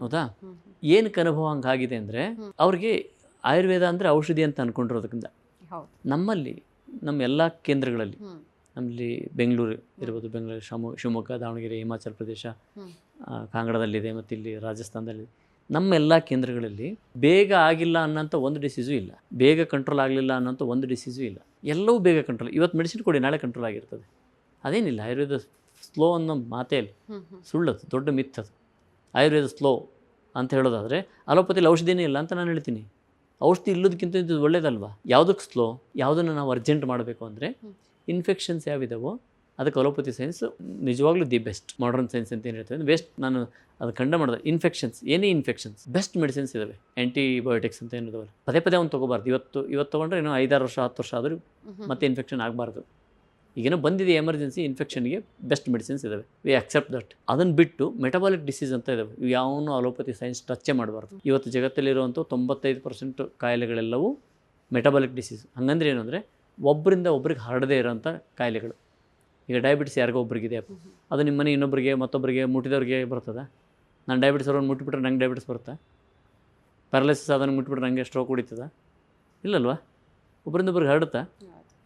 ಹೌದಾ? ಏನಕ್ಕೆ ಅನುಭವ ಹಂಗಾಗಿದೆ ಅಂದರೆ, ಅವ್ರಿಗೆ ಆಯುರ್ವೇದ ಅಂದರೆ ಔಷಧಿ ಅಂತ ಅಂದ್ಕೊಂಡಿರೋದಕ್ಕಿಂತ ನಮ್ಮಲ್ಲಿ, ನಮ್ಮ ಎಲ್ಲ ಕೇಂದ್ರಗಳಲ್ಲಿ, ನಮ್ಮಲ್ಲಿ ಬೆಂಗಳೂರು ಇರ್ಬೋದು, ಶಿವಮೊಗ್ಗ, ದಾವಣಗೆರೆ, ಹಿಮಾಚಲ ಪ್ರದೇಶ, ಕಾಂಗಡದಲ್ಲಿದೆ, ಮತ್ತು ಇಲ್ಲಿ ರಾಜಸ್ಥಾನದಲ್ಲಿ, ನಮ್ಮ ಎಲ್ಲ ಕೇಂದ್ರಗಳಲ್ಲಿ ಬೇಗ ಆಗಿಲ್ಲ ಅನ್ನೋಂಥ ಒಂದು ಡಿಸೀಸು ಇಲ್ಲ, ಬೇಗ ಕಂಟ್ರೋಲ್ ಆಗಲಿಲ್ಲ ಅನ್ನೋಂಥ ಒಂದು ಡಿಸೀಸು ಇಲ್ಲ. ಎಲ್ಲವೂ ಬೇಗ ಕಂಟ್ರೋಲ್. ಇವತ್ತು ಮೆಡಿಸಿನ್ ಕೊಡಿ, ನಾಳೆ ಕಂಟ್ರೋಲ್ ಆಗಿರ್ತದೆ. ಅದೇನಿಲ್ಲ. ಆಯುರ್ವೇದ ಸ್ಲೋ ಅನ್ನೋ ಮಾತೇ ಇಲ್ಲ, ಸುಳ್ಳದು, ದೊಡ್ಡ ಮಿಥ್ ಅದು. ಆಯುರ್ವೇದ ಸ್ಲೋ ಅಂತ ಹೇಳೋದಾದರೆ ಅಲೋಪತಿಲಿ ಔಷಧಿನೇ ಇಲ್ಲ ಅಂತ ನಾನು ಹೇಳ್ತೀನಿ. ಔಷಧಿ ಇಲ್ಲದಕ್ಕಿಂತ ಇದು ಒಳ್ಳೇದಲ್ವಾ? ಯಾವುದಕ್ಕೆ ಸ್ಲೋ? ಯಾವುದನ್ನು ನಾವು ಅರ್ಜೆಂಟ್ ಮಾಡಬೇಕು ಅಂದರೆ, ಇನ್ಫೆಕ್ಷನ್ಸ್ ಯಾವಿದಾವೋ ಅದಕ್ಕೆ ಅಲೋಪತಿ ಸೈನ್ಸ್ ನಿಜವಾಗ್ಲೂ ದಿ ಬೆಸ್ಟ್. ಮಾಡರ್ನ್ ಸೈನ್ಸ್ ಅಂತ ಏನು ಹೇಳ್ತೇವೆ ಬೆಸ್ಟ್. ನಾನು ಅದು ಕಂಡ ಮಾಡಿದೆ. ಇನ್ಫೆಕ್ಷನ್ಸ್, ಏನೇ ಇನ್ಫೆಕ್ಷನ್ಸ್, ಬೆಸ್ಟ್ ಮೆಡಿಸಿನ್ಸ್ ಇದ್ದಾವೆ. ಆ್ಯಂಟಿಬಯೋಟಿಕ್ಸ್ ಅಂತ ಏನಿದಾವಲ್ಲ, ಪದೇ ಪದೇ ಅವ್ನು ತೊಗೋಬಾರ್ದು. ಇವತ್ತು ತೊಗೊಂಡ್ರೆ ಇನ್ನೂ 5-6 ವರ್ಷ 10 ವರ್ಷ ಆದರೂ ಮತ್ತೆ ಇನ್ಫೆಕ್ಷನ್ ಆಗಬಾರ್ದು. ಈಗೇನೋ ಬಂದಿದೆ ಎಮರ್ಜೆನ್ಸಿ, ಇನ್ಫೆಕ್ಷನ್ಗೆ ಬೆಸ್ಟ್ ಮೆಡಿಸಿನ್ಸ್ ಇದ್ದಾವೆ. V accept that. ಅದನ್ನು ಬಿಟ್ಟು ಮೆಟಬಾಲಿಕ್ ಡಿಸೀಸ್ ಅಂತ ಇದ್ದಾವೆ. ಇವು ಯಾವನು ಅಲೋಪತಿ ಸೈನ್ಸ್ ಟಚ್ಚೇ ಮಾಡಬಾರ್ದು. ಇವತ್ತು ಜಗತ್ತಲ್ಲಿರುವಂಥ 95% ಕಾಯಿಲೆಗಳೆಲ್ಲವೂ ಮೆಟಬಾಲಿಕ್ ಡಿಸೀಸ್. ಹಂಗಂದ್ರೆ ಏನು ಅಂದರೆ, ಒಬ್ಬರಿಂದ ಒಬ್ರಿಗೆ ಹರಡದೇ ಇರೋಂಥ ಕಾಯಿಲೆಗಳು. ಈಗ ಡಯಾಬಿಟಿಸ್ ಯಾರಿಗೋ ಒಬ್ರಿಗಿದೆ, ಅದು ನಿಮ್ಮ ಮನೆ ಇನ್ನೊಬ್ಬರಿಗೆ, ಮತ್ತೊಬ್ಬರಿಗೆ, ಮುಟ್ಟಿದವ್ರಿಗೆ ಬರ್ತದೆ. ನಾನು ಡಯಾಬಿಟಿಸ್ ಅವ್ರನ್ನ ಮುಟ್ಟಿಬಿಟ್ರೆ ನಂಗೆ ಡಯಾಬಿಟಿಸ್ ಬರುತ್ತಾ? ಪ್ಯಾರಲೈಸಿಸ್ ಅದನ್ನು ಮುಟ್ಟಿಬಿಟ್ರೆ ನನಗೆ ಸ್ಟ್ರೋಕ್ ಹೊಡಿತದ? ಇಲ್ಲಲ್ವಾ? ಒಬ್ಬರಿಂದ ಒಬ್ರಿಗೆ ಹರಡುತ್ತಾ?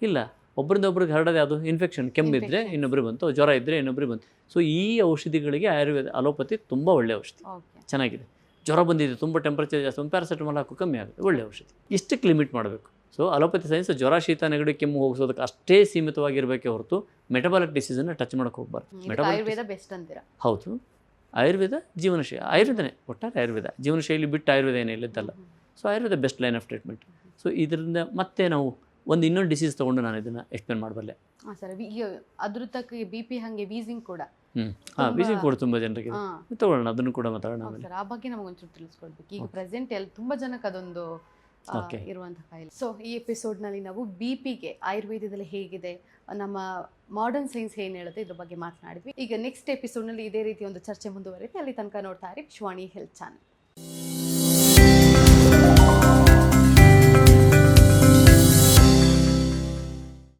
ಇಲ್ಲ. ಒಬ್ಬರಿಂದ ಒಬ್ರಿಗೆ ಹರಡೋದು ಅದು ಇನ್ಫೆಕ್ಷನ್. ಕೆಮ್ಮಿದ್ರೆ ಇನ್ನೊಬ್ರಿಗೆ ಬಂತು, ಜ್ವರ ಇದ್ದರೆ ಇನ್ನೊಬ್ರಿಗೆ ಬಂತು. ಸೊ ಈ ಔಷಧಿಗಳಿಗೆ ಆಯುರ್ವೇದ, ಅಲೋಪತಿ ತುಂಬ ಒಳ್ಳೆಯ ಔಷಧಿ, ಚೆನ್ನಾಗಿದೆ. ಜ್ವರ ಬಂದಿದೆ, ತುಂಬ ಟೆಂಪ್ರೇಚರ್ ಜಾಸ್ತಿ, ಒಂದು ಪ್ಯಾರಾಸಿಟಮಾಲ್ ಹಾಕು, ಕಮ್ಮಿ ಆಗುತ್ತೆ, ಒಳ್ಳೆಯ ಔಷಧಿ. ಇಷ್ಟಕ್ಕೆ ಲಿಮಿಟ್ ಮಾಡಬೇಕು. ಸೊ ಅಲೋಪತಿ ಸೈನ್ಸ್ ಜ್ವರ, ಶೀತ, ನೆಗಡಿ, ಕೆಮ್ಮು ಹೋಗಿಸೋದಕ್ಕೆ ಅಷ್ಟೇ ಸೀಮಿತವಾಗಿರಬೇಕೆ ಹೊರತು ಮೆಟಬಾಲಿಕ್ ಡಿಸೀಸನ್ನು ಟಚ್ ಮಾಡೋಕ್ಕೆ ಹೋಗ್ಬಾರ್ದು. ಆಯುರ್ವೇದ ಬೆಸ್ಟ್ ಅಂತೀರಾ? ಹೌದು, ಆಯುರ್ವೇದ ಜೀವನಶೈಲಿ, ಆಯುರ್ವೇದನೇ ಒಟ್ಟಾರೆ ಆಯುರ್ವೇದ. ಜೀವನಶೈಲಿ ಬಿಟ್ಟು ಆಯುರ್ವೇದ ಏನೇ ಇಲ್ಲದಲ್ಲ. So Ayurveda best line of treatment. So ಇದರಿಂದ ಮತ್ತೆ ನಾವು ಇನ್ನೊಂದು ಡಿಸೀಸ್ ತೊಗೊಂಡು ನಾನು ಇದನ್ನು ಎಕ್ಸ್ಪ್ಲೇನ್ ಮಾಡಬಲ್ಲೆ. ಸರ್, ಈಗ ಅದ್ರ ತಕ್ಕ ಬಿ ಪಿ, ಹಾಗೆ ವೀಸಿಂಗ್ ಕೂಡ. ವೀಸಿಂಗ್ ಕೂಡ ತುಂಬ ಜನರಿಗೆ ತೊಗೊಳ್ಳೋಣ, ಅದನ್ನು ಕೂಡ ಮಾತಾಡೋಣ. ಆ ಬಗ್ಗೆ ನಮಗೊಂಚೂರು ತಿಳಿಸ್ಕೊಡ್ಬೇಕು. ಈಗ ಪ್ರೆಸೆಂಟ್ ತುಂಬ ಜನಕ್ಕೆ ಅದೊಂದು ಇರುವಂತಹ ಕಾಯಿಲೆ. ಸೊ ಈ ಎಪಿಸೋಡ್ನಲ್ಲಿ ನಾವು ಬಿ ಪಿಗೆ ಆಯುರ್ವೇದದಲ್ಲಿ ಹೇಗಿದೆ, ನಮ್ಮ ಮಾಡರ್ನ್ ಸೈನ್ಸ್ ಏನು ಹೇಳುತ್ತೆ, ಇದ್ರ ಬಗ್ಗೆ ಮಾತನಾಡಿದ್ವಿ. ಈಗ ನೆಕ್ಸ್ಟ್ ಎಪಿಸೋಡ್ನಲ್ಲಿ ಇದೇ ರೀತಿ ಒಂದು ಚರ್ಚೆ ಮುಂದುವರಿಯುತ್ತೆ. ಅಲ್ಲಿ ತನಕ ನೋಡ್ತಾ ಇರಿ ವಿಶ್ವಾಣಿ ಹೆಲ್ತ್ ಚಾನಲ್.